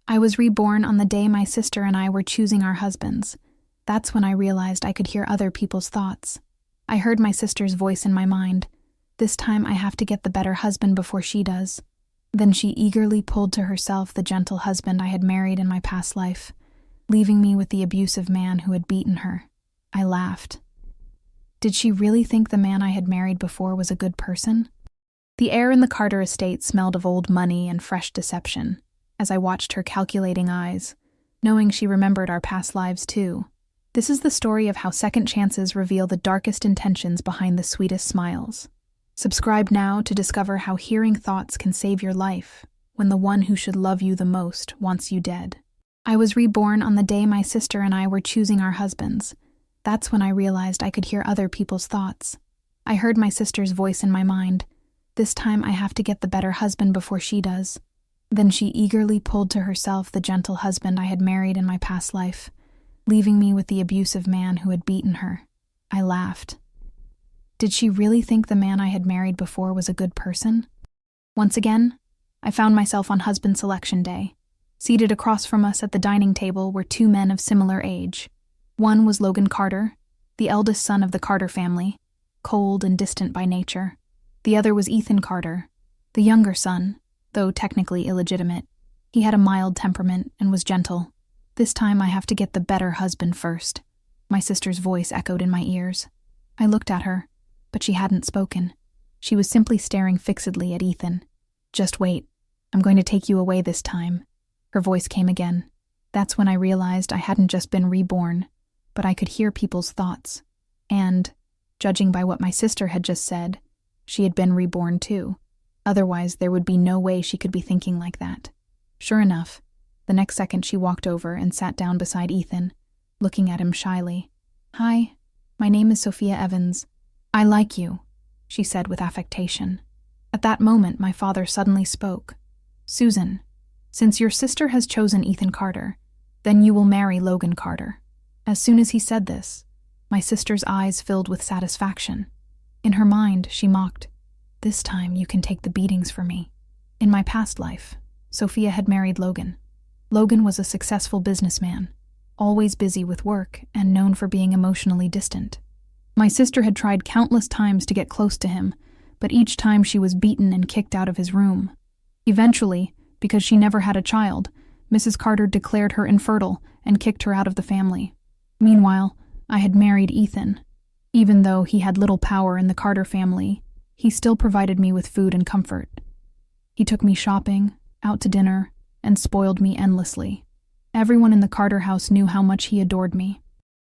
I was reborn on the day my sister and I were choosing our husbands. That's when I realized I could hear other people's thoughts. I heard my sister's voice in my mind. This time I have to get the better husband before she does. Then she eagerly pulled to herself the gentle husband I had married in my past life, leaving me with the abusive man who had beaten her. I laughed. Did she really think the man I had married before was a good person? The air in the Carter estate smelled of old money and fresh deception, as I watched her calculating eyes, knowing she remembered our past lives too. This is the story of how second chances reveal the darkest intentions behind the sweetest smiles. Subscribe now to discover how hearing thoughts can save your life when the one who should love you the most wants you dead. I was reborn on the day my sister and I were choosing our husbands. That's when I realized I could hear other people's thoughts. I heard my sister's voice in my mind. This time I have to get the better husband before she does. Then she eagerly pulled to herself the gentle husband I had married in my past life, leaving me with the abusive man who had beaten her. I laughed. Did she really think the man I had married before was a good person? Once again, I found myself on husband selection day. Seated across from us at the dining table were two men of similar age. One was Logan Carter, the eldest son of the Carter family, cold and distant by nature. The other was Ethan Carter, the younger son, though technically illegitimate. He had a mild temperament and was gentle. This time I have to get the better husband first. My sister's voice echoed in my ears. I looked at her, but she hadn't spoken. She was simply staring fixedly at Ethan. Just wait. I'm going to take you away this time. Her voice came again. That's when I realized I hadn't just been reborn, but I could hear people's thoughts. And, judging by what my sister had just said, she had been reborn too. Otherwise, there would be no way she could be thinking like that. Sure enough, the next second she walked over and sat down beside Ethan, looking at him shyly. "Hi, my name is Sophia Evans. I like you," she said with affectation. At that moment, my father suddenly spoke. "Susan, since your sister has chosen Ethan Carter, then you will marry Logan Carter." As soon as he said this, my sister's eyes filled with satisfaction. In her mind, she mocked, "This time you can take the beatings for me." In my past life, Sophia had married Logan. Logan was a successful businessman, always busy with work and known for being emotionally distant. My sister had tried countless times to get close to him, but each time she was beaten and kicked out of his room. Eventually, because she never had a child, Mrs. Carter declared her infertile and kicked her out of the family. Meanwhile, I had married Ethan. Even though he had little power in the Carter family, he still provided me with food and comfort. He took me shopping, out to dinner, and spoiled me endlessly. Everyone in the Carter house knew how much he adored me.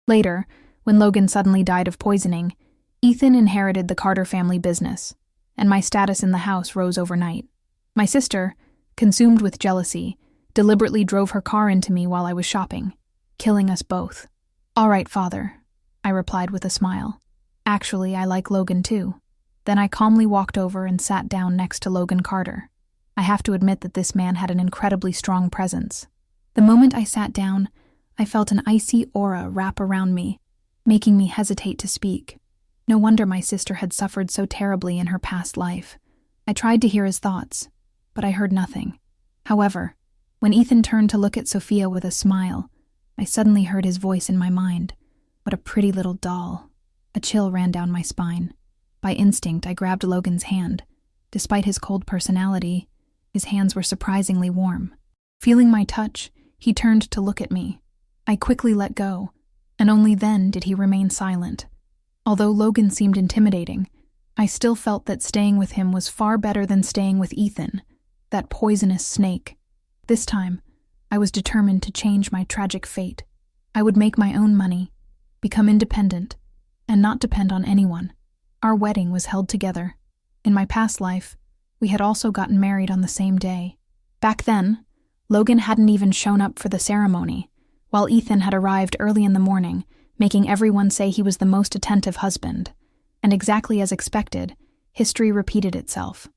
Later, when Logan suddenly died of poisoning, Ethan inherited the Carter family business, and my status in the house rose overnight. My sister, consumed with jealousy, deliberately drove her car into me while I was shopping, killing us both. "All right, Father," I replied with a smile. "Actually, I like Logan too." Then I calmly walked over and sat down next to Logan Carter. I have to admit that this man had an incredibly strong presence. The moment I sat down, I felt an icy aura wrap around me, making me hesitate to speak. No wonder my sister had suffered so terribly in her past life. I tried to hear his thoughts, but I heard nothing. However, when Ethan turned to look at Sophia with a smile, I suddenly heard his voice in my mind. What a pretty little doll. A chill ran down my spine. By instinct, I grabbed Logan's hand. Despite his cold personality, his hands were surprisingly warm. Feeling my touch, he turned to look at me. I quickly let go, and only then did he remain silent. Although Logan seemed intimidating, I still felt that staying with him was far better than staying with Ethan, that poisonous snake. This time, I was determined to change my tragic fate. I would make my own money, become independent, and not depend on anyone. Our wedding was held together. In my past life, we had also gotten married on the same day. Back then, Logan hadn't even shown up for the ceremony, while Ethan had arrived early in the morning, making everyone say he was the most attentive husband. And exactly as expected, history repeated itself.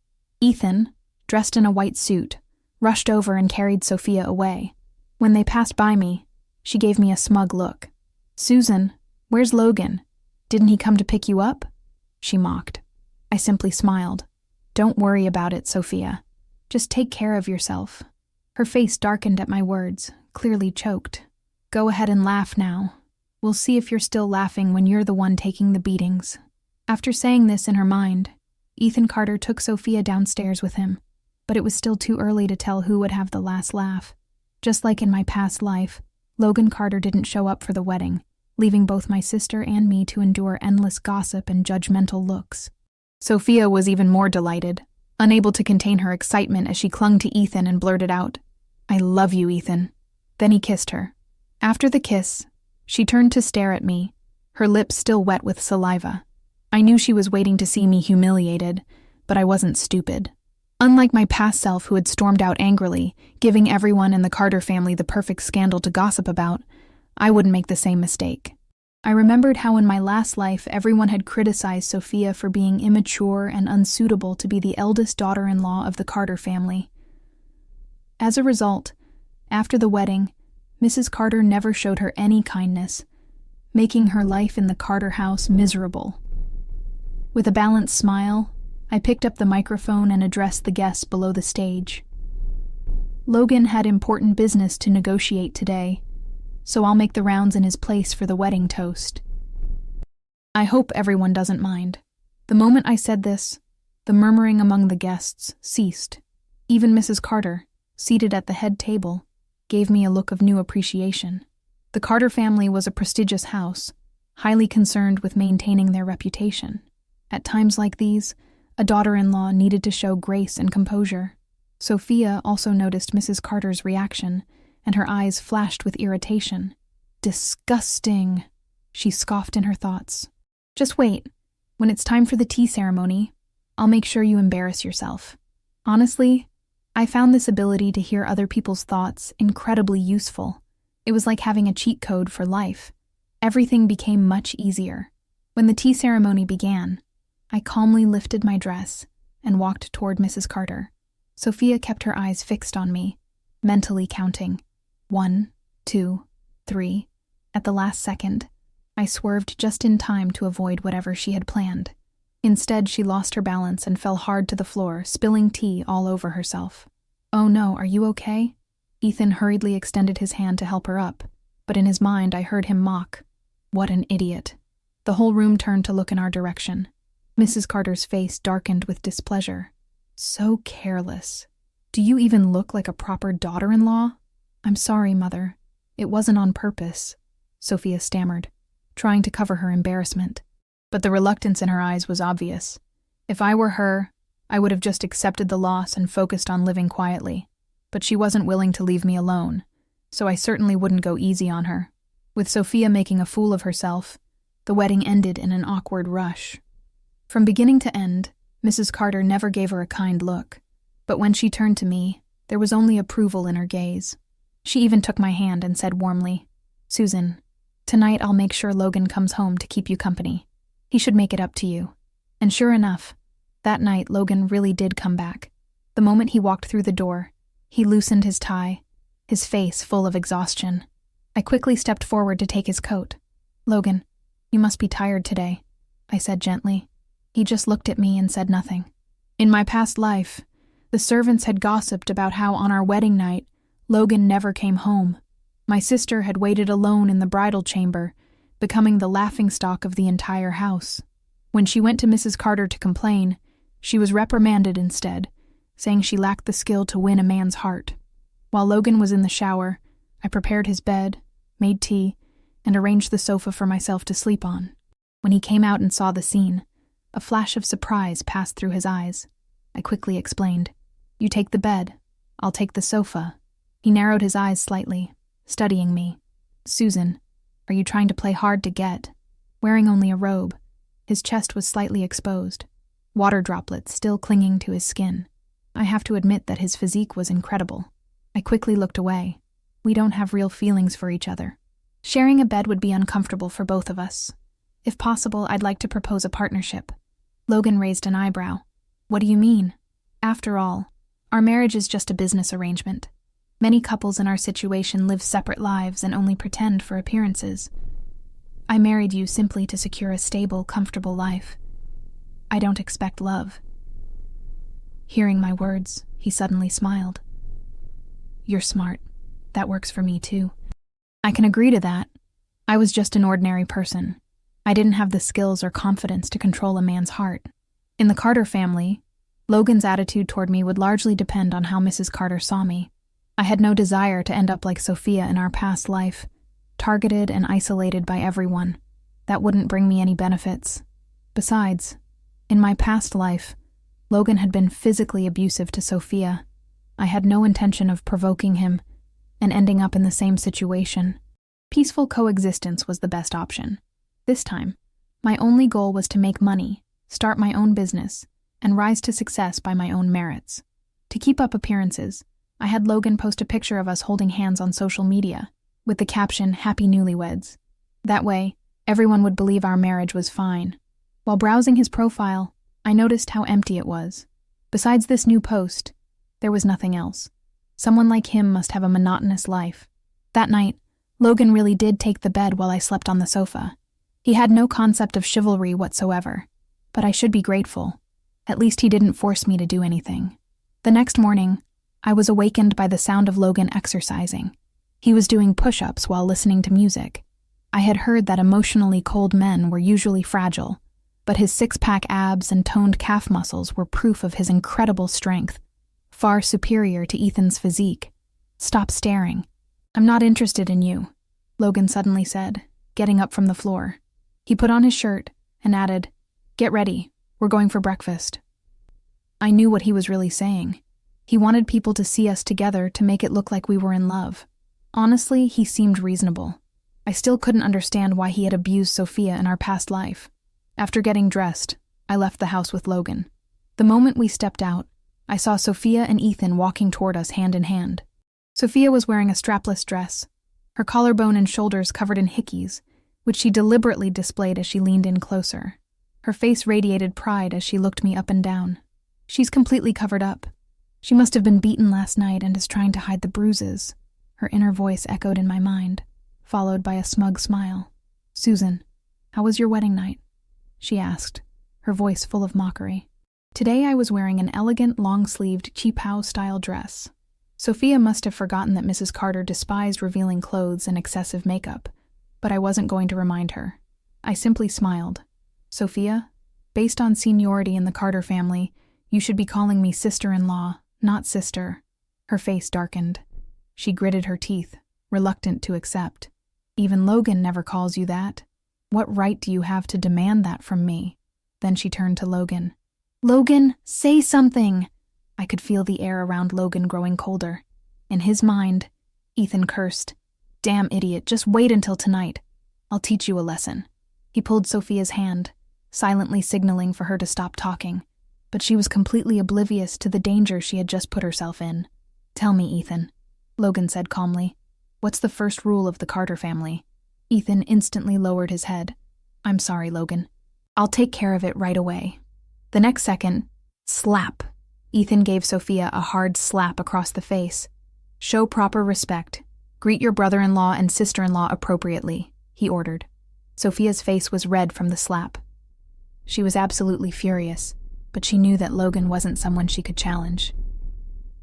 Ethan, dressed in a white suit, rushed over and carried Sophia away. When they passed by me, she gave me a smug look. "Susan, where's Logan? Didn't he come to pick you up?" she mocked. I simply smiled. "Don't worry about it, Sophia. Just take care of yourself." Her face darkened at my words, clearly choked. Go ahead and laugh now. We'll see if you're still laughing when you're the one taking the beatings. After saying this in her mind, Ethan Carter took Sophia downstairs with him, but it was still too early to tell who would have the last laugh. Just like in my past life, Logan Carter didn't show up for the wedding, leaving both my sister and me to endure endless gossip and judgmental looks. Sophia was even more delighted, unable to contain her excitement as she clung to Ethan and blurted out, "I love you, Ethan." Then he kissed her. After the kiss, she turned to stare at me, her lips still wet with saliva. I knew she was waiting to see me humiliated, but I wasn't stupid. Unlike my past self who had stormed out angrily, giving everyone in the Carter family the perfect scandal to gossip about, I wouldn't make the same mistake. I remembered how in my last life everyone had criticized Sophia for being immature and unsuitable to be the eldest daughter-in-law of the Carter family. As a result, after the wedding, Mrs. Carter never showed her any kindness, making her life in the Carter house miserable. With a balanced smile, I picked up the microphone and addressed the guests below the stage. Logan had important business to negotiate today, so I'll make the rounds in his place for the wedding toast. I hope everyone doesn't mind. The moment I said this, the murmuring among the guests ceased. Even Mrs. Carter, seated at the head table, gave me a look of new appreciation. The Carter family was a prestigious house, highly concerned with maintaining their reputation. At times like these, a daughter-in-law needed to show grace and composure. Sophia also noticed Mrs. Carter's reaction, and her eyes flashed with irritation. "Disgusting," she scoffed in her thoughts. "Just wait. When it's time for the tea ceremony, I'll make sure you embarrass yourself." Honestly, I found this ability to hear other people's thoughts incredibly useful. It was like having a cheat code for life. Everything became much easier. When the tea ceremony began, I calmly lifted my dress and walked toward Mrs. Carter. Sophia kept her eyes fixed on me, mentally counting. 1, 2, 3. At the last second, I swerved just in time to avoid whatever she had planned. Instead, she lost her balance and fell hard to the floor, spilling tea all over herself. "Oh no, are you okay?" Ethan hurriedly extended his hand to help her up, but in his mind I heard him mock. What an idiot. The whole room turned to look in our direction. Mrs. Carter's face darkened with displeasure. "So careless. Do you even look like a proper daughter-in-law?" "I'm sorry, Mother. It wasn't on purpose," Sophia stammered, trying to cover her embarrassment. But the reluctance in her eyes was obvious. If I were her, I would have just accepted the loss and focused on living quietly. But she wasn't willing to leave me alone, so I certainly wouldn't go easy on her. With Sophia making a fool of herself, the wedding ended in an awkward rush. From beginning to end, Mrs. Carter never gave her a kind look, but when she turned to me, there was only approval in her gaze. She even took my hand and said warmly, "Susan, tonight I'll make sure Logan comes home to keep you company. He should make it up to you." And sure enough, that night Logan really did come back. The moment he walked through the door, he loosened his tie, his face full of exhaustion. I quickly stepped forward to take his coat. "Logan, you must be tired today," I said gently. He just looked at me and said nothing. In my past life, the servants had gossiped about how on our wedding night, Logan never came home. My sister had waited alone in the bridal chamber, becoming the laughingstock of the entire house. When she went to Mrs. Carter to complain, she was reprimanded instead, saying she lacked the skill to win a man's heart. While Logan was in the shower, I prepared his bed, made tea, and arranged the sofa for myself to sleep on. When he came out and saw the scene, a flash of surprise passed through his eyes. I quickly explained, "You take the bed, I'll take the sofa." He narrowed his eyes slightly, studying me. "Susan, are you trying to play hard to get?" Wearing only a robe, his chest was slightly exposed, water droplets still clinging to his skin. I have to admit that his physique was incredible. I quickly looked away. We don't have real feelings for each other. Sharing a bed would be uncomfortable for both of us. If possible, I'd like to propose a partnership. Logan raised an eyebrow. "What do you mean?" "After all, our marriage is just a business arrangement. Many couples in our situation live separate lives and only pretend for appearances. I married you simply to secure a stable, comfortable life. I don't expect love." Hearing my words, he suddenly smiled. You're smart. That works for me too. I can agree to that. I was just an ordinary person. I didn't have the skills or confidence to control a man's heart. In the Carter family, Logan's attitude toward me would largely depend on how Mrs. Carter saw me. I had no desire to end up like Sophia in our past life, targeted and isolated by everyone. That wouldn't bring me any benefits. Besides, in my past life, Logan had been physically abusive to Sophia. I had no intention of provoking him and ending up in the same situation. Peaceful coexistence was the best option. This time, my only goal was to make money, start my own business, and rise to success by my own merits. To keep up appearances, I had Logan post a picture of us holding hands on social media, with the caption, "Happy Newlyweds." That way, everyone would believe our marriage was fine. While browsing his profile, I noticed how empty it was. Besides this new post, there was nothing else. Someone like him must have a monotonous life. That night, Logan really did take the bed while I slept on the sofa. He had no concept of chivalry whatsoever, but I should be grateful. At least he didn't force me to do anything. The next morning, I was awakened by the sound of Logan exercising. He was doing push-ups while listening to music. I had heard that emotionally cold men were usually fragile, but his six-pack abs and toned calf muscles were proof of his incredible strength, far superior to Ethan's physique. "Stop staring. I'm not interested in you," Logan suddenly said, getting up from the floor. He put on his shirt and added, "Get ready, we're going for breakfast." I knew what he was really saying. He wanted people to see us together to make it look like we were in love. Honestly, he seemed reasonable. I still couldn't understand why he had abused Sophia in our past life. After getting dressed, I left the house with Logan. The moment we stepped out, I saw Sophia and Ethan walking toward us hand in hand. Sophia was wearing a strapless dress, her collarbone and shoulders covered in hickeys, which she deliberately displayed as she leaned in closer. Her face radiated pride as she looked me up and down. "She's completely covered up. She must have been beaten last night and is trying to hide the bruises," her inner voice echoed in my mind, followed by a smug smile. "Susan, how was your wedding night?" she asked, her voice full of mockery. Today I was wearing an elegant, long-sleeved, cheaphouse-style dress. Sophia must have forgotten that Mrs. Carter despised revealing clothes and excessive makeup, but I wasn't going to remind her. I simply smiled. "Sophia, based on seniority in the Carter family, you should be calling me sister-in-law, not sister." Her face darkened. She gritted her teeth, reluctant to accept. "Even Logan never calls you that. What right do you have to demand that from me?" Then she turned to Logan. "Logan, say something!" I could feel the air around Logan growing colder. In his mind, Ethan cursed. "Damn idiot, just wait until tonight. I'll teach you a lesson." He pulled Sophia's hand, silently signaling for her to stop talking, but she was completely oblivious to the danger she had just put herself in. "Tell me, Ethan," Logan said calmly. "What's the first rule of the Carter family?" Ethan instantly lowered his head. "I'm sorry, Logan. I'll take care of it right away." The next second, slap. Ethan gave Sophia a hard slap across the face. "Show proper respect. Greet your brother-in-law and sister-in-law appropriately," he ordered. Sophia's face was red from the slap. She was absolutely furious, but she knew that Logan wasn't someone she could challenge.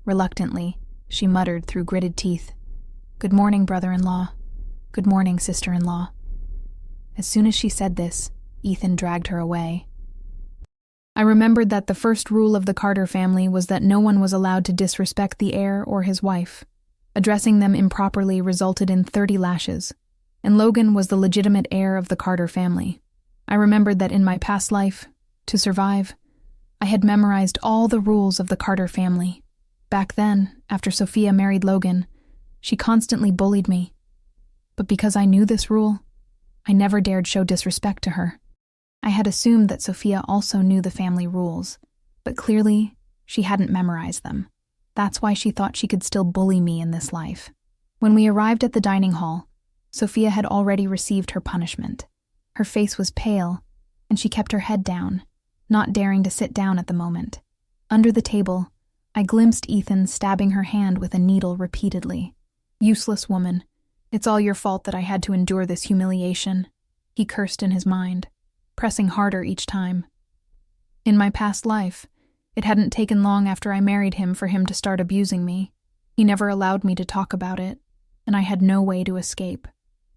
Reluctantly, she muttered through gritted teeth, "Good morning, brother-in-law. Good morning, sister-in-law." As soon as she said this, Ethan dragged her away. I remembered that the first rule of the Carter family was that no one was allowed to disrespect the heir or his wife. Addressing them improperly resulted in 30 lashes, and Logan was the legitimate heir of the Carter family. I remembered that in my past life, to survive, I had memorized all the rules of the Carter family. Back then, after Sophia married Logan, she constantly bullied me. But because I knew this rule, I never dared show disrespect to her. I had assumed that Sophia also knew the family rules, but clearly, she hadn't memorized them. That's why she thought she could still bully me in this life. When we arrived at the dining hall, Sophia had already received her punishment. Her face was pale, and she kept her head down, not daring to sit down at the moment. Under the table, I glimpsed Ethan stabbing her hand with a needle repeatedly. "Useless woman. It's all your fault that I had to endure this humiliation," he cursed in his mind, pressing harder each time. In my past life, it hadn't taken long after I married him for him to start abusing me. He never allowed me to talk about it, and I had no way to escape.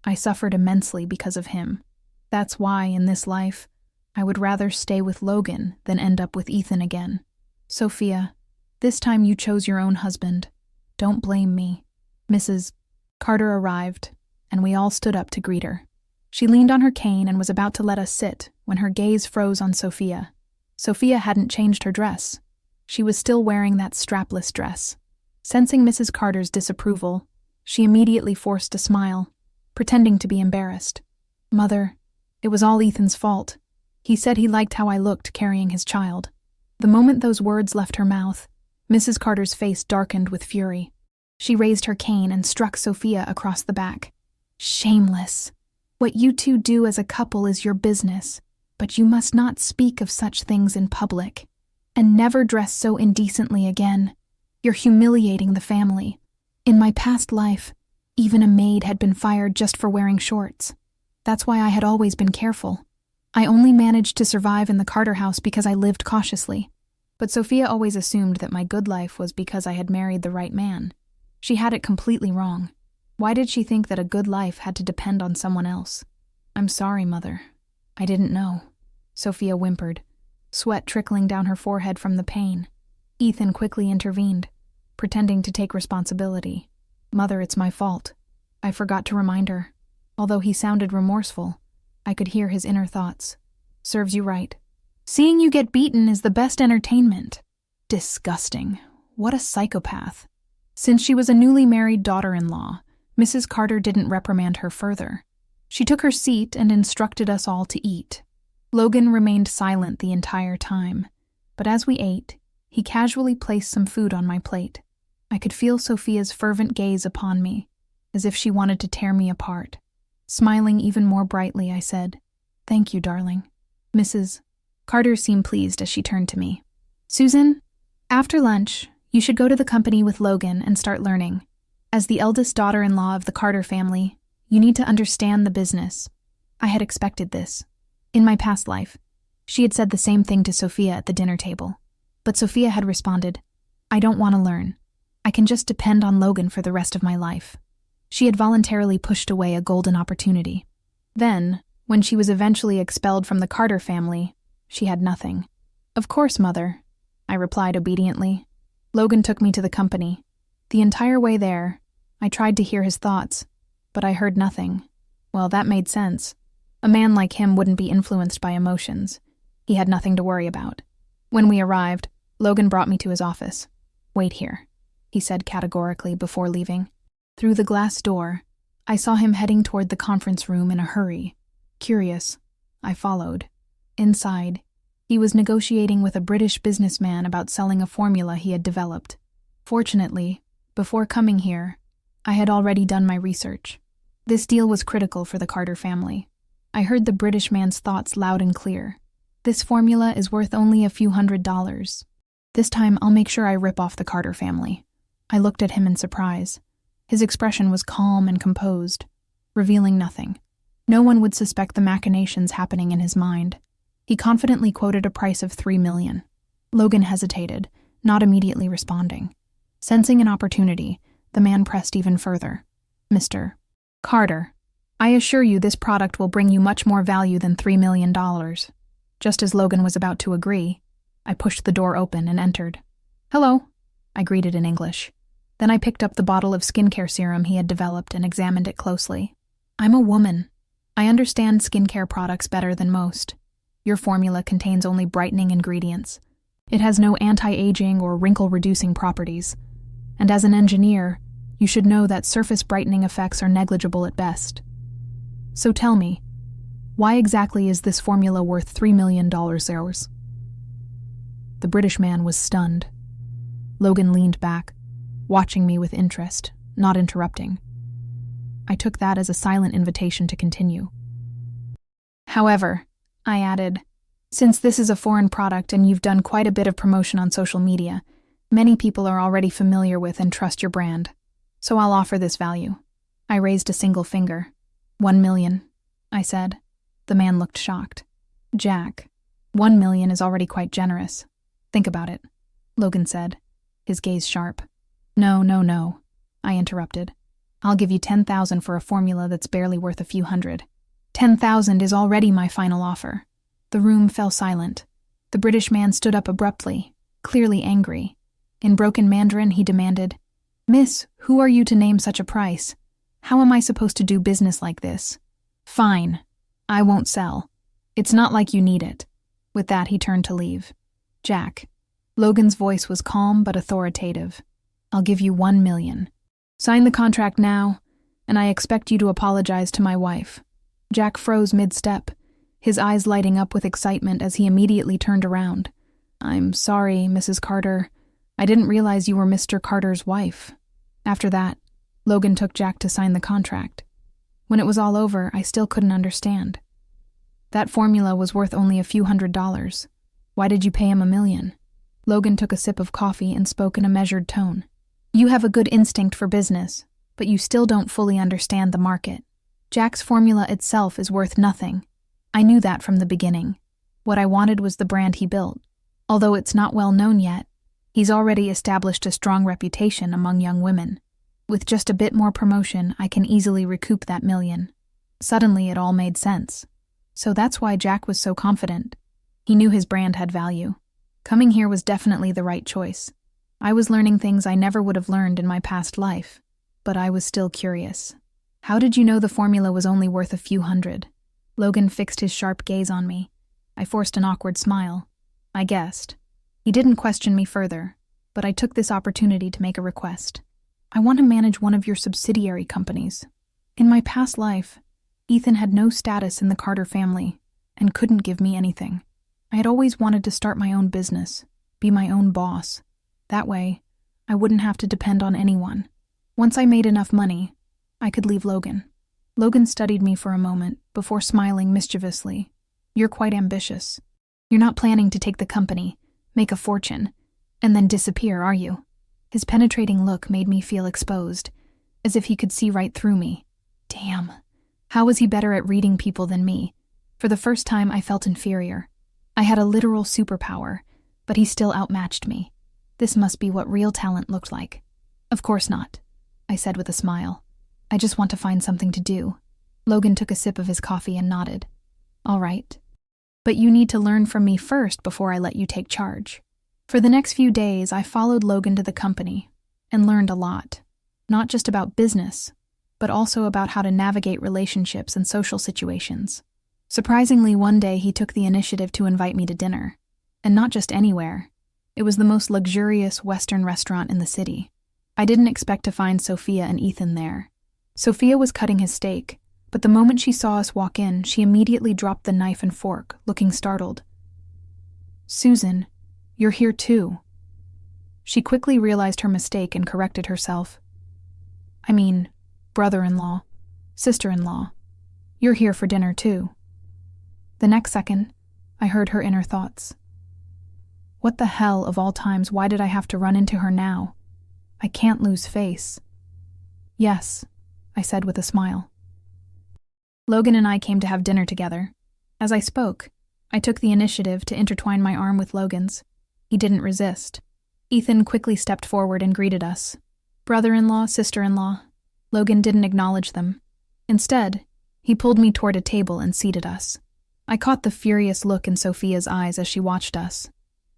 I suffered immensely because of him. That's why, in this life, I would rather stay with Logan than end up with Ethan again. Sophia, this time you chose your own husband. Don't blame me. Mrs. Carter arrived, and we all stood up to greet her. She leaned on her cane and was about to let us sit when her gaze froze on Sophia. Sophia hadn't changed her dress. She was still wearing that strapless dress. Sensing Mrs. Carter's disapproval, she immediately forced a smile, pretending to be embarrassed. Mother, it was all Ethan's fault. He said he liked how I looked carrying his child. The moment those words left her mouth, Mrs. Carter's face darkened with fury. She raised her cane and struck Sophia across the back. Shameless. What you two do as a couple is your business, but you must not speak of such things in public. And never dress so indecently again. You're humiliating the family. In my past life, even a maid had been fired just for wearing shorts. That's why I had always been careful. I only managed to survive in the Carter house because I lived cautiously. But Sophia always assumed that my good life was because I had married the right man. She had it completely wrong. Why did she think that a good life had to depend on someone else? I'm sorry, Mother. I didn't know. Sophia whimpered, sweat trickling down her forehead from the pain. Ethan quickly intervened, pretending to take responsibility. Mother, it's my fault. I forgot to remind her. Although he sounded remorseful, I could hear his inner thoughts. Serves you right. Seeing you get beaten is the best entertainment. Disgusting. What a psychopath. Since she was a newly married daughter-in-law, Mrs. Carter didn't reprimand her further. She took her seat and instructed us all to eat. Logan remained silent the entire time, but as we ate, he casually placed some food on my plate. I could feel Sophia's fervent gaze upon me, as if she wanted to tear me apart. Smiling even more brightly, I said, "Thank you, darling." Mrs. Carter seemed pleased as she turned to me. "Susan, after lunch, you should go to the company with Logan and start learning. As the eldest daughter-in-law of the Carter family, you need to understand the business." I had expected this. In my past life, she had said the same thing to Sophia at the dinner table. But Sophia had responded, "I don't want to learn. I can just depend on Logan for the rest of my life." She had voluntarily pushed away a golden opportunity. Then, when she was eventually expelled from the Carter family, she had nothing. "Of course, Mother," I replied obediently. Logan took me to the company. The entire way there, I tried to hear his thoughts, but I heard nothing. Well, that made sense. A man like him wouldn't be influenced by emotions. He had nothing to worry about. When we arrived, Logan brought me to his office. "Wait here," he said categorically before leaving. Through the glass door, I saw him heading toward the conference room in a hurry. Curious, I followed. Inside, he was negotiating with a British businessman about selling a formula he had developed. Fortunately, before coming here, I had already done my research. This deal was critical for the Carter family. I heard the British man's thoughts loud and clear. "This formula is worth only a few $100s. This time I'll make sure I rip off the Carter family." I looked at him in surprise. His expression was calm and composed, revealing nothing. No one would suspect the machinations happening in his mind. He confidently quoted a price of $3 million. Logan hesitated, not immediately responding. Sensing an opportunity, the man pressed even further. "Mr. Carter, I assure you this product will bring you much more value than $3 million. Just as Logan was about to agree, I pushed the door open and entered. "Hello," I greeted in English. Then I picked up the bottle of skincare serum he had developed and examined it closely. "I'm a woman. I understand skincare products better than most. Your formula contains only brightening ingredients. It has no anti-aging or wrinkle-reducing properties. And as an engineer, you should know that surface brightening effects are negligible at best. So tell me, why exactly is this formula worth $3 million yours?" The British man was stunned. Logan leaned back, watching me with interest, not interrupting. I took that as a silent invitation to continue. "However," I added, "since this is a foreign product and you've done quite a bit of promotion on social media, many people are already familiar with and trust your brand. So I'll offer this value." I raised a single finger. $1 million, I said. The man looked shocked. "Jack, $1 million is already quite generous. Think about it," Logan said, his gaze sharp. No, no, no, I interrupted. I'll give you 10,000 for a formula that's barely worth a few hundred. 10,000 is already my final offer. The room fell silent. The British man stood up abruptly, clearly angry. In broken Mandarin, he demanded, "Miss, who are you to name such a price? How am I supposed to do business like this?" "Fine. I won't sell. It's not like you need it." With that, he turned to leave. "Jack." Logan's voice was calm but authoritative. "I'll give you 1 million. Sign the contract now, and I expect you to apologize to my wife." Jack froze mid-step, his eyes lighting up with excitement as he immediately turned around. "I'm sorry, Mrs. Carter. I didn't realize you were Mr. Carter's wife." After that, Logan took Jack to sign the contract. When it was all over, I still couldn't understand. That formula was worth only a few $100s. Why did you pay him $1 million? Logan took a sip of coffee and spoke in a measured tone. "You have a good instinct for business, but you still don't fully understand the market. Jack's formula itself is worth nothing. I knew that from the beginning. What I wanted was the brand he built. Although it's not well known yet, he's already established a strong reputation among young women. With just a bit more promotion, I can easily recoup that $1 million. Suddenly, it all made sense. So that's why Jack was so confident. He knew his brand had value. Coming here was definitely the right choice. I was learning things I never would have learned in my past life, but I was still curious. "How did you know the formula was only worth a few hundred?" Logan fixed his sharp gaze on me. I forced an awkward smile. I guessed. He didn't question me further, but I took this opportunity to make a request. "I want to manage one of your subsidiary companies. In my past life, Ethan had no status in the Carter family and couldn't give me anything. I had always wanted to start my own business, be my own boss. That way, I wouldn't have to depend on anyone. Once I made enough money, I could leave Logan." Logan studied me for a moment before smiling mischievously. "You're quite ambitious. You're not planning to take the company, make a fortune, and then disappear, are you?" His penetrating look made me feel exposed, as if he could see right through me. Damn. How was he better at reading people than me? For the first time, I felt inferior. I had a literal superpower, but he still outmatched me. This must be what real talent looked like. "Of course not," I said with a smile. "I just want to find something to do." Logan took a sip of his coffee and nodded. "All right. But you need to learn from me first before I let you take charge." For the next few days, I followed Logan to the company and learned a lot. Not just about business, but also about how to navigate relationships and social situations. Surprisingly, one day he took the initiative to invite me to dinner. And not just anywhere. It was the most luxurious Western restaurant in the city. I didn't expect to find Sophia and Ethan there. Sophia was cutting his steak, but the moment she saw us walk in, she immediately dropped the knife and fork, looking startled. "Susan, you're here too." She quickly realized her mistake and corrected herself. "I mean, brother-in-law, sister-in-law. You're here for dinner too." The next second, I heard her inner thoughts. What the hell of all times, why did I have to run into her now? I can't lose face. "Yes," I said with a smile. Logan and I came to have dinner together. As I spoke, I took the initiative to intertwine my arm with Logan's. He didn't resist. Ethan quickly stepped forward and greeted us. Brother-in-law, sister-in-law. Logan didn't acknowledge them. Instead, he pulled me toward a table and seated us. I caught the furious look in Sophia's eyes as she watched us.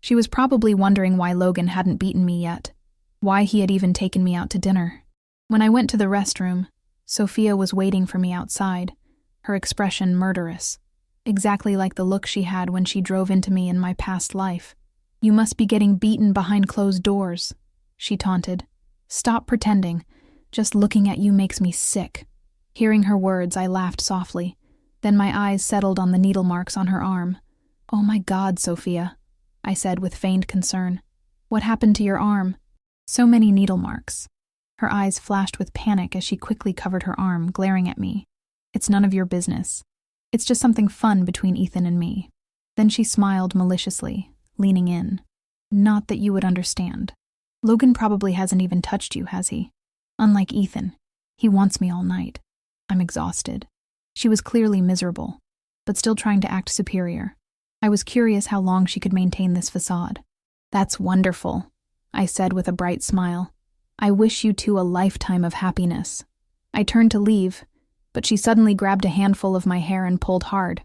She was probably wondering why Logan hadn't beaten me yet, why he had even taken me out to dinner. When I went to the restroom, Sophia was waiting for me outside, her expression murderous, exactly like the look she had when she drove into me in my past life. "You must be getting beaten behind closed doors," she taunted. "Stop pretending. Just looking at you makes me sick." Hearing her words, I laughed softly. Then my eyes settled on the needle marks on her arm. "Oh my God, Sophia," I said with feigned concern. "What happened to your arm?" "So many needle marks." Her eyes flashed with panic as she quickly covered her arm, glaring at me. "It's none of your business. It's just something fun between Ethan and me." Then she smiled maliciously, leaning in. "Not that you would understand. Logan probably hasn't even touched you, has he? Unlike Ethan, he wants me all night. I'm exhausted." She was clearly miserable, but still trying to act superior. I was curious how long she could maintain this facade. "That's wonderful," I said with a bright smile. I wish you two a lifetime of happiness." I turned to leave, but she suddenly grabbed a handful of my hair and pulled hard.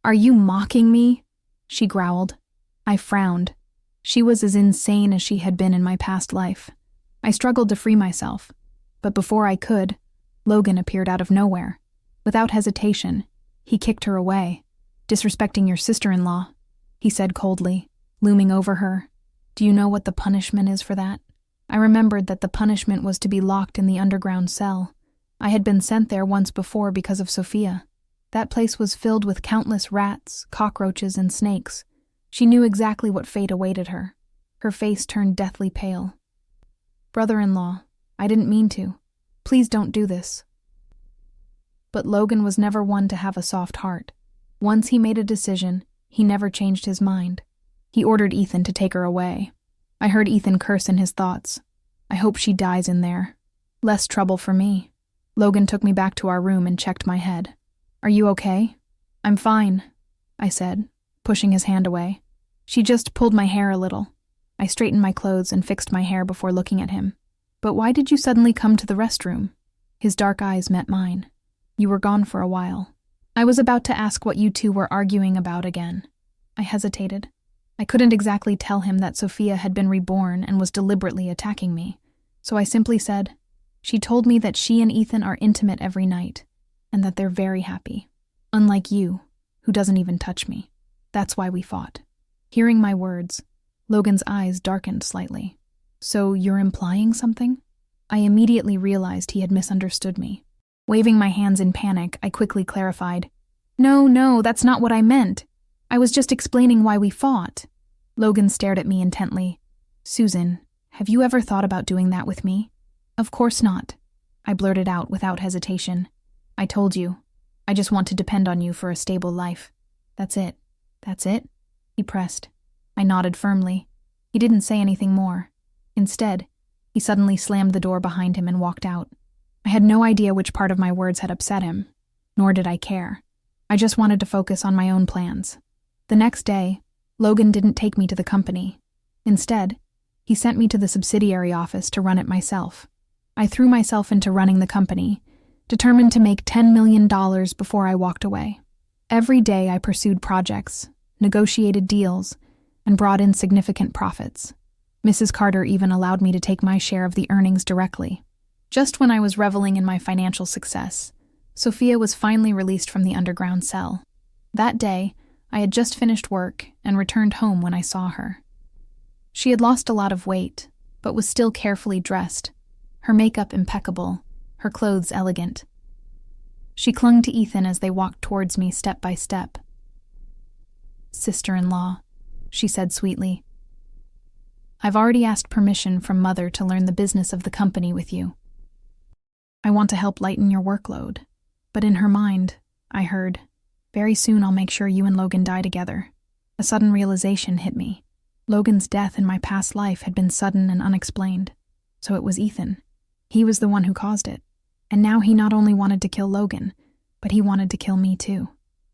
"Are you mocking me?" she growled. I frowned. She was as insane as she had been in my past life. I struggled to free myself, but before I could, Logan appeared out of nowhere. Without hesitation, he kicked her away. "Disrespecting your sister-in-law," he said coldly, looming over her. "Do you know what the punishment is for that?" I remembered that the punishment was to be locked in the underground cell. I had been sent there once before because of Sophia. That place was filled with countless rats, cockroaches, and snakes. She knew exactly what fate awaited her. Her face turned deathly pale. "Brother-in-law, I didn't mean to. Please don't do this." But Logan was never one to have a soft heart. Once he made a decision, he never changed his mind. He ordered Ethan to take her away. I heard Ethan curse in his thoughts. "I hope she dies in there. Less trouble for me." Logan took me back to our room and checked my head. "Are you okay?" "I'm fine," I said, pushing his hand away. "She just pulled my hair a little." I straightened my clothes and fixed my hair before looking at him. "But why did you suddenly come to the restroom?" His dark eyes met mine. "You were gone for a while." I was about to ask what you two were arguing about again. I hesitated. I couldn't exactly tell him that Sophia had been reborn and was deliberately attacking me. So I simply said, "She told me that she and Ethan are intimate every night, and that they're very happy. Unlike you, who doesn't even touch me. That's why we fought." Hearing my words, Logan's eyes darkened slightly. "So you're implying something?" I immediately realized he had misunderstood me. Waving my hands in panic, I quickly clarified, No, that's not what I meant. I was just explaining why we fought." Logan stared at me intently. "Susan, have you ever thought about doing that with me?" "Of course not," I blurted out without hesitation. "I told you. I just want to depend on you for a stable life. That's it." "That's it?" he pressed. I nodded firmly. He didn't say anything more. Instead, he suddenly slammed the door behind him and walked out. I had no idea which part of my words had upset him, nor did I care. I just wanted to focus on my own plans. The next day, Logan didn't take me to the company. Instead, he sent me to the subsidiary office to run it myself. I threw myself into running the company, determined to make $10 million before I walked away. Every day I pursued projects, negotiated deals, and brought in significant profits. Mrs. Carter even allowed me to take my share of the earnings directly. Just when I was reveling in my financial success, Sophia was finally released from the underground cell. That day, I had just finished work and returned home when I saw her. She had lost a lot of weight, but was still carefully dressed, her makeup impeccable, her clothes elegant. She clung to Ethan as they walked towards me step by step. "Sister-in-law," she said sweetly, "I've already asked permission from Mother to learn the business of the company with you. I want to help lighten your workload." But in her mind, I heard, "Very soon I'll make sure you and Logan die together." A sudden realization hit me. Logan's death in my past life had been sudden and unexplained. So it was Ethan. He was the one who caused it. And now he not only wanted to kill Logan, but he wanted to kill me too.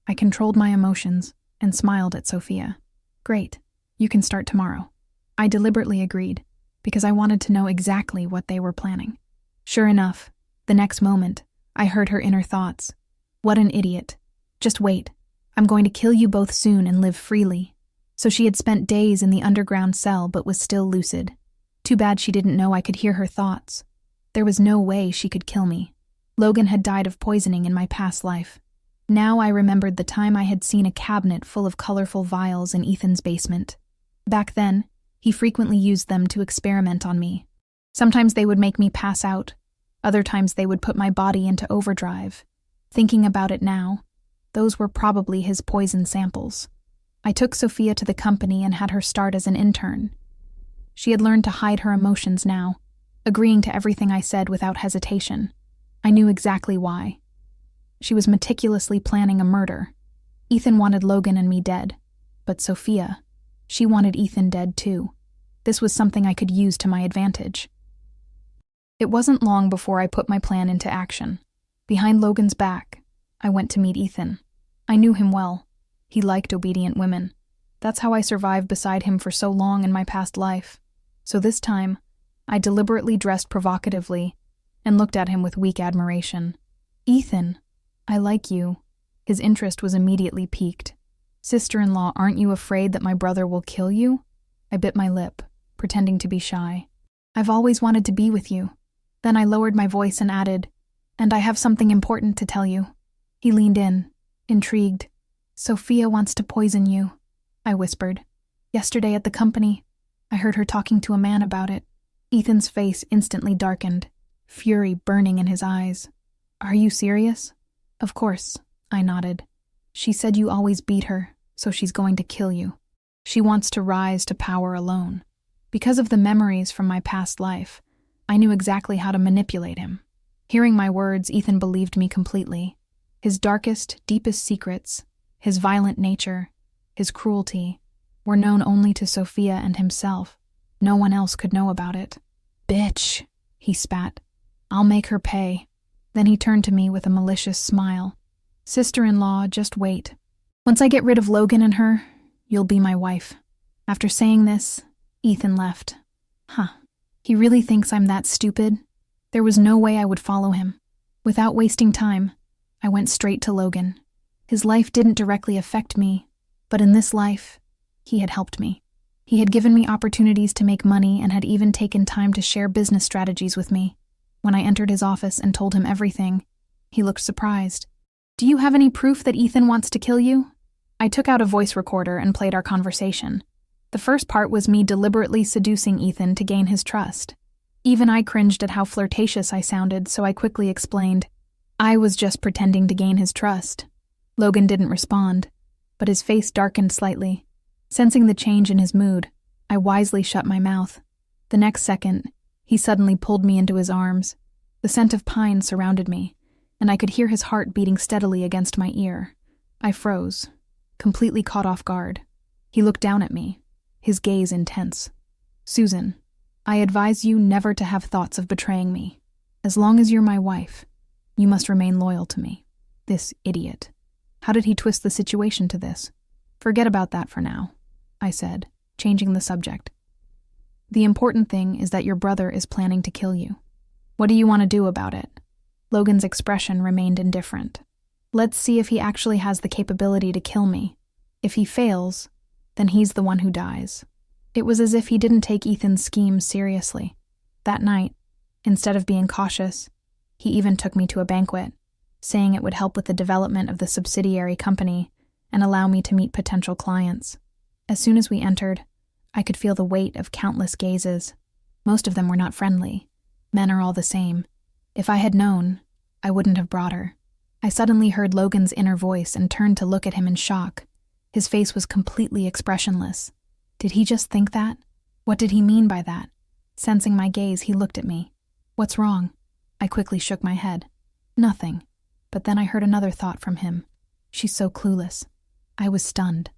I controlled my emotions and smiled at Sophia. "Great, you can start tomorrow." I deliberately agreed, because I wanted to know exactly what they were planning. Sure enough, the next moment, I heard her inner thoughts. "What an idiot. Just wait. I'm going to kill you both soon and live freely." So she had spent days in the underground cell but was still lucid. Too bad she didn't know I could hear her thoughts. There was no way she could kill me. Logan had died of poisoning in my past life. Now I remembered the time I had seen a cabinet full of colorful vials in Ethan's basement. Back then, he frequently used them to experiment on me. Sometimes they would make me pass out. Other times they would put my body into overdrive. Thinking about it now, those were probably his poison samples. I took Sophia to the company and had her start as an intern. She had learned to hide her emotions now, agreeing to everything I said without hesitation. I knew exactly why. She was meticulously planning a murder. Ethan wanted Logan and me dead, but Sophia, she wanted Ethan dead too. This was something I could use to my advantage. It wasn't long before I put my plan into action. Behind Logan's back, I went to meet Ethan. I knew him well. He liked obedient women. That's how I survived beside him for so long in my past life. So this time, I deliberately dressed provocatively and looked at him with weak admiration. "Ethan, I like you." His interest was immediately piqued. "Sister-in-law, aren't you afraid that my brother will kill you?" I bit my lip, pretending to be shy. "I've always wanted to be with you." Then I lowered my voice and added, "And I have something important to tell you." He leaned in, intrigued. "Sophia wants to poison you," I whispered. "Yesterday at the company, I heard her talking to a man about it." Ethan's face instantly darkened, fury burning in his eyes. "Are you serious?" "Of course," I nodded. "She said you always beat her, so she's going to kill you. She wants to rise to power alone." Because of the memories from my past life, I knew exactly how to manipulate him. Hearing my words, Ethan believed me completely. His darkest, deepest secrets, his violent nature, his cruelty, were known only to Sophia and himself. No one else could know about it. "Bitch," he spat. "I'll make her pay." Then he turned to me with a malicious smile. "Sister-in-law, just wait. Once I get rid of Logan and her, you'll be my wife." After saying this, Ethan left. He really thinks I'm that stupid? There was no way I would follow him. Without wasting time, I went straight to Logan. His life didn't directly affect me, but in this life, he had helped me. He had given me opportunities to make money and had even taken time to share business strategies with me. When I entered his office and told him everything, he looked surprised. "Do you have any proof that Ethan wants to kill you?" I took out a voice recorder and played our conversation. The first part was me deliberately seducing Ethan to gain his trust. Even I cringed at how flirtatious I sounded, so I quickly explained. I was just pretending to gain his trust. Logan didn't respond, but his face darkened slightly. Sensing the change in his mood, I wisely shut my mouth. The next second, he suddenly pulled me into his arms. The scent of pine surrounded me, and I could hear his heart beating steadily against my ear. I froze, completely caught off guard. He looked down at me, his gaze intense. "Susan, I advise you never to have thoughts of betraying me. As long as you're my wife, you must remain loyal to me." This idiot. How did he twist the situation to this? "Forget about that for now," I said, changing the subject. "The important thing is that your brother is planning to kill you. What do you want to do about it?" Logan's expression remained indifferent. "Let's see if he actually has the capability to kill me. If he fails, then he's the one who dies." It was as if he didn't take Ethan's scheme seriously. That night, instead of being cautious, he even took me to a banquet, saying it would help with the development of the subsidiary company and allow me to meet potential clients. As soon as we entered, I could feel the weight of countless gazes. Most of them were not friendly. Men are all the same. If I had known, I wouldn't have brought her. I suddenly heard Logan's inner voice and turned to look at him in shock. His face was completely expressionless. Did he just think that? What did he mean by that? Sensing my gaze, he looked at me. "What's wrong?" I quickly shook my head. "Nothing." But then I heard another thought from him. "She's so clueless." I was stunned.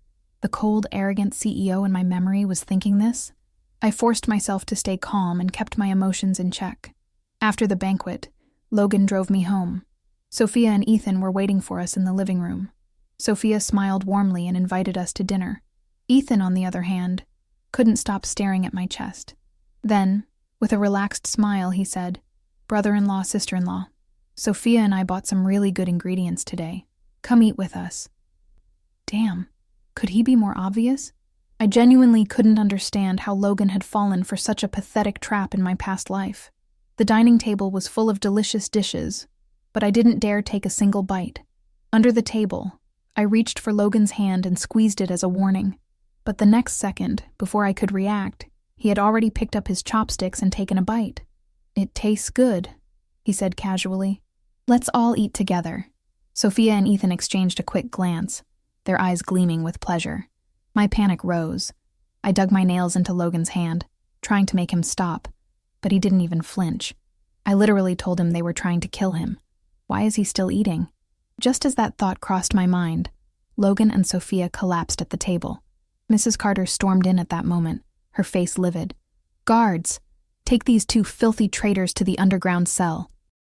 The cold, arrogant CEO in my memory was thinking this? I forced myself to stay calm and kept my emotions in check. After the banquet, Logan drove me home. Sophia and Ethan were waiting for us in the living room. Sophia smiled warmly and invited us to dinner. Ethan, on the other hand, couldn't stop staring at my chest. Then, with a relaxed smile, he said, "Brother-in-law, sister-in-law, Sophia and I bought some really good ingredients today. Come eat with us." Damn, could he be more obvious? I genuinely couldn't understand how Logan had fallen for such a pathetic trap in my past life. The dining table was full of delicious dishes, but I didn't dare take a single bite. Under the table, I reached for Logan's hand and squeezed it as a warning. But the next second, before I could react, he had already picked up his chopsticks and taken a bite. "It tastes good," he said casually. "Let's all eat together." Sophia and Ethan exchanged a quick glance, their eyes gleaming with pleasure. My panic rose. I dug my nails into Logan's hand, trying to make him stop, but he didn't even flinch. I literally told him they were trying to kill him. Why is he still eating? Just as that thought crossed my mind, Logan and Sophia collapsed at the table. Mrs. Carter stormed in at that moment, her face livid. "Guards, take these two filthy traitors to the underground cell.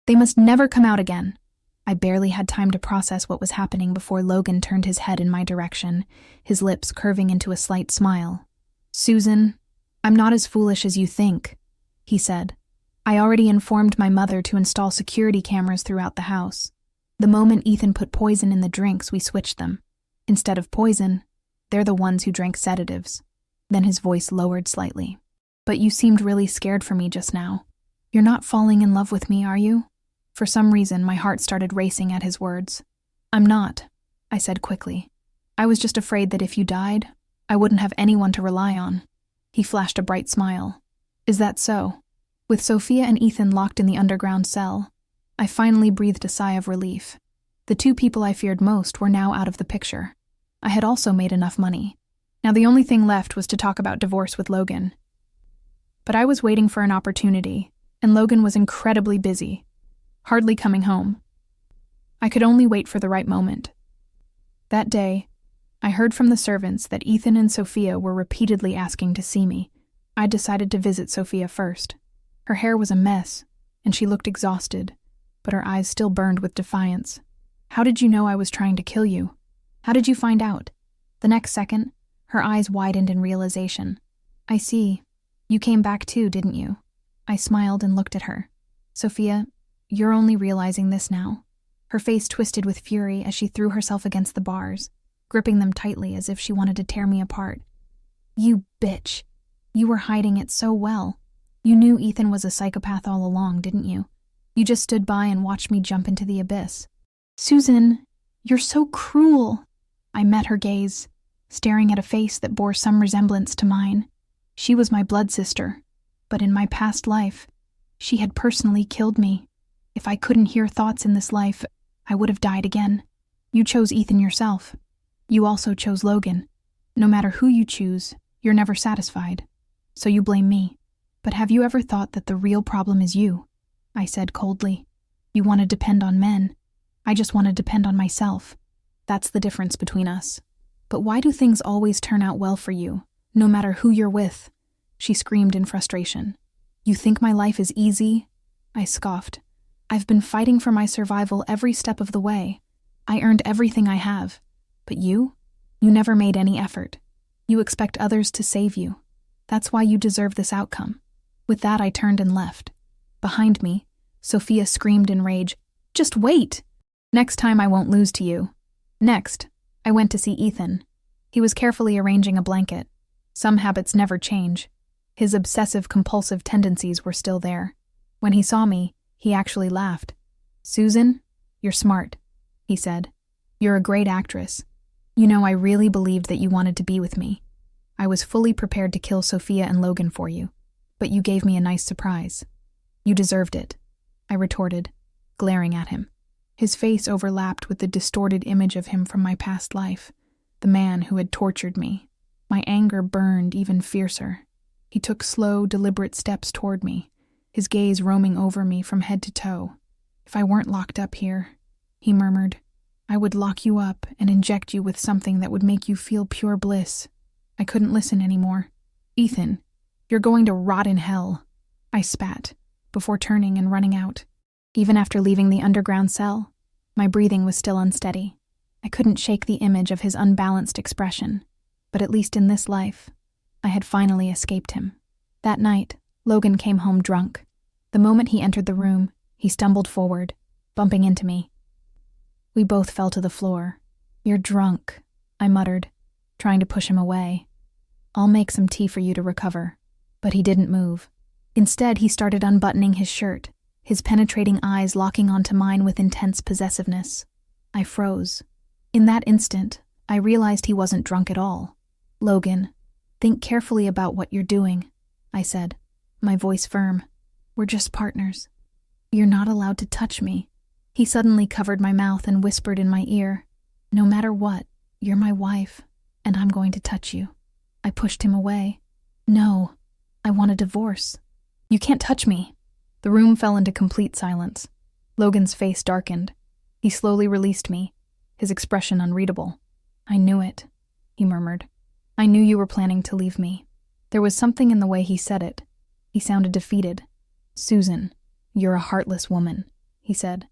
They must never come out again." I barely had time to process what was happening before Logan turned his head in my direction, his lips curving into a slight smile. "Susan, I'm not as foolish as you think. he said. I already informed my mother to install security cameras throughout the house. The moment Ethan put poison in the drinks, we switched them. Instead of poison, they're the ones who drank sedatives. Then his voice lowered slightly. But you seemed really scared for me just now. You're not falling in love with me, are you? For some reason, my heart started racing at his words. I'm not, I said quickly. I was just afraid that if you died, I wouldn't have anyone to rely on. He flashed a bright smile. Is that so? With Sophia and Ethan locked in the underground cell, I finally breathed a sigh of relief. The two people I feared most were now out of the picture. I had also made enough money. Now the only thing left was to talk about divorce with Logan. But I was waiting for an opportunity, and Logan was incredibly busy, hardly coming home. I could only wait for the right moment. That day, I heard from the servants that Ethan and Sophia were repeatedly asking to see me. I decided to visit Sophia first. Her hair was a mess, and she looked exhausted, but her eyes still burned with defiance. How did you know I was trying to kill you? How did you find out? The next second, her eyes widened in realization. I see. You came back too, didn't you? I smiled and looked at her. Sophia, you're only realizing this now. Her face twisted with fury as she threw herself against the bars, gripping them tightly as if she wanted to tear me apart. You bitch. You were hiding it so well. You knew Ethan was a psychopath all along, didn't you? You just stood by and watched me jump into the abyss. Susan, you're so cruel. I met her gaze, staring at a face that bore some resemblance to mine. She was my blood sister, but in my past life, she had personally killed me. If I couldn't hear thoughts in this life, I would have died again. You chose Ethan yourself. You also chose Logan. No matter who you choose, you're never satisfied. So you blame me. But have you ever thought that the real problem is you? I said coldly. You want to depend on men. I just want to depend on myself. That's the difference between us. But why do things always turn out well for you, no matter who you're with? She screamed in frustration. You think my life is easy? I scoffed. I've been fighting for my survival every step of the way. I earned everything I have. But you? You never made any effort. You expect others to save you. That's why you deserve this outcome. With that, I turned and left. Behind me, Sophia screamed in rage. Just wait! Next time I won't lose to you. Next, I went to see Ethan. He was carefully arranging a blanket. Some habits never change. His obsessive-compulsive tendencies were still there. When he saw me, he actually laughed. Susan, you're smart, he said. You're a great actress. You know, I really believed that you wanted to be with me. I was fully prepared to kill Sophia and Logan for you, but you gave me a nice surprise. You deserved it, I retorted, glaring at him. His face overlapped with the distorted image of him from my past life, the man who had tortured me. My anger burned even fiercer. He took slow, deliberate steps toward me, his gaze roaming over me from head to toe. If I weren't locked up here, he murmured, I would lock you up and inject you with something that would make you feel pure bliss. I couldn't listen anymore. Ethan, you're going to rot in hell, I spat, before turning and running out. Even after leaving the underground cell, my breathing was still unsteady. I couldn't shake the image of his unbalanced expression, but at least in this life, I had finally escaped him. That night, Logan came home drunk. The moment he entered the room, he stumbled forward, bumping into me. We both fell to the floor. You're drunk, I muttered, trying to push him away. I'll make some tea for you to recover. But he didn't move. Instead, he started unbuttoning his shirt, his penetrating eyes locking onto mine with intense possessiveness. I froze. In that instant, I realized he wasn't drunk at all. Logan, think carefully about what you're doing, I said, my voice firm. We're just partners. You're not allowed to touch me. He suddenly covered my mouth and whispered in my ear, no matter what, you're my wife, and I'm going to touch you. I pushed him away. No, I want a divorce. You can't touch me. The room fell into complete silence. Logan's face darkened. He slowly released me, his expression unreadable. I knew it, he murmured. I knew you were planning to leave me. There was something in the way he said it. He sounded defeated. Susan, you're a heartless woman, he said.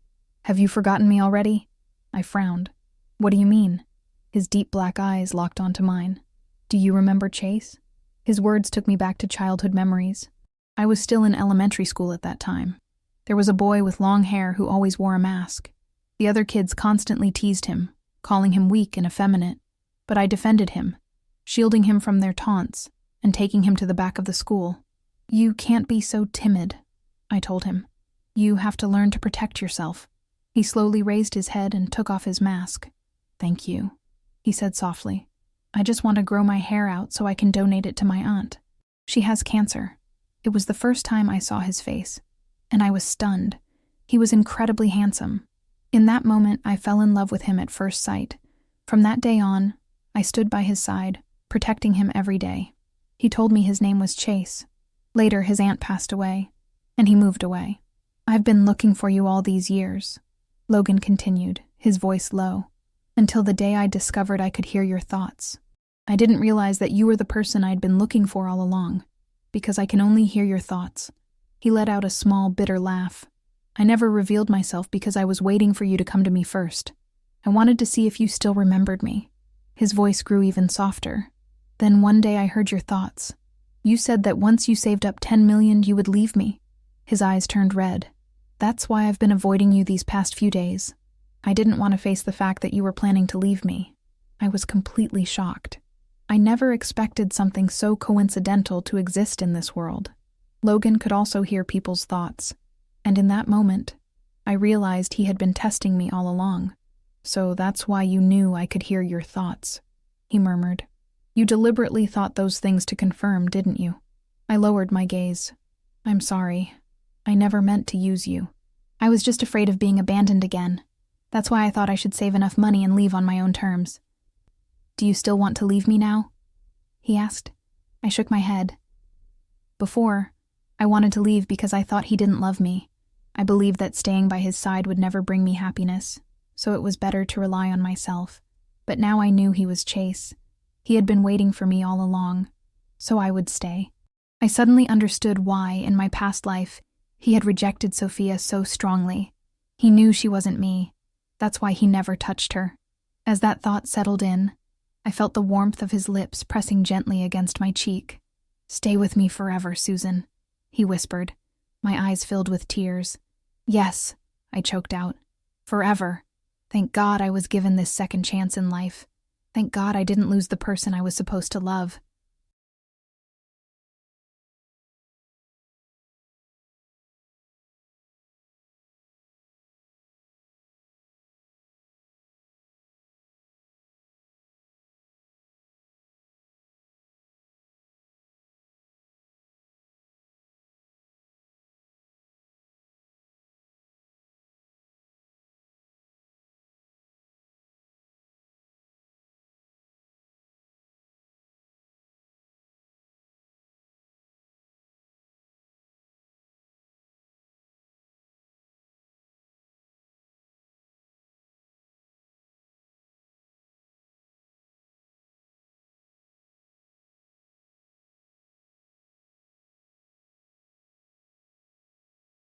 Have you forgotten me already? I frowned. What do you mean? His deep black eyes locked onto mine. Do you remember Chase? His words took me back to childhood memories. I was still in elementary school at that time. There was a boy with long hair who always wore a mask. The other kids constantly teased him, calling him weak and effeminate. But I defended him, shielding him from their taunts and taking him to the back of the school. "You can't be so timid," I told him. "You have to learn to protect yourself." He slowly raised his head and took off his mask. "Thank you," he said softly. "I just want to grow my hair out so I can donate it to my aunt. She has cancer." It was the first time I saw his face, and I was stunned. He was incredibly handsome. In that moment, I fell in love with him at first sight. From that day on, I stood by his side, protecting him every day. He told me his name was Chase. Later, his aunt passed away, and he moved away. "I've been looking for you all these years," Logan continued, his voice low, "until the day I discovered I could hear your thoughts. I didn't realize that you were the person I'd been looking for all along, because I can only hear your thoughts." He let out a small, bitter laugh. "I never revealed myself because I was waiting for you to come to me first. I wanted to see if you still remembered me." His voice grew even softer. "Then one day I heard your thoughts. You said that once you saved up 10 million, you would leave me." His eyes turned red. "That's why I've been avoiding you these past few days. I didn't want to face the fact that you were planning to leave me." I was completely shocked. I never expected something so coincidental to exist in this world. Logan could also hear people's thoughts, and in that moment, I realized he had been testing me all along. "So that's why you knew I could hear your thoughts," he murmured. "You deliberately thought those things to confirm, didn't you?" I lowered my gaze. "I'm sorry. I never meant to use you. I was just afraid of being abandoned again. That's why I thought I should save enough money and leave on my own terms." "Do you still want to leave me now?" he asked. I shook my head. "Before, I wanted to leave because I thought he didn't love me. I believed that staying by his side would never bring me happiness, so it was better to rely on myself. But now I knew he was Chase. He had been waiting for me all along, so I would stay." I suddenly understood why, in my past life, he had rejected Sophia so strongly. He knew she wasn't me. That's why he never touched her. As that thought settled in, I felt the warmth of his lips pressing gently against my cheek. "Stay with me forever, Susan," he whispered. My eyes filled with tears. "Yes," I choked out. "Forever. Thank God I was given this second chance in life. Thank God I didn't lose the person I was supposed to love."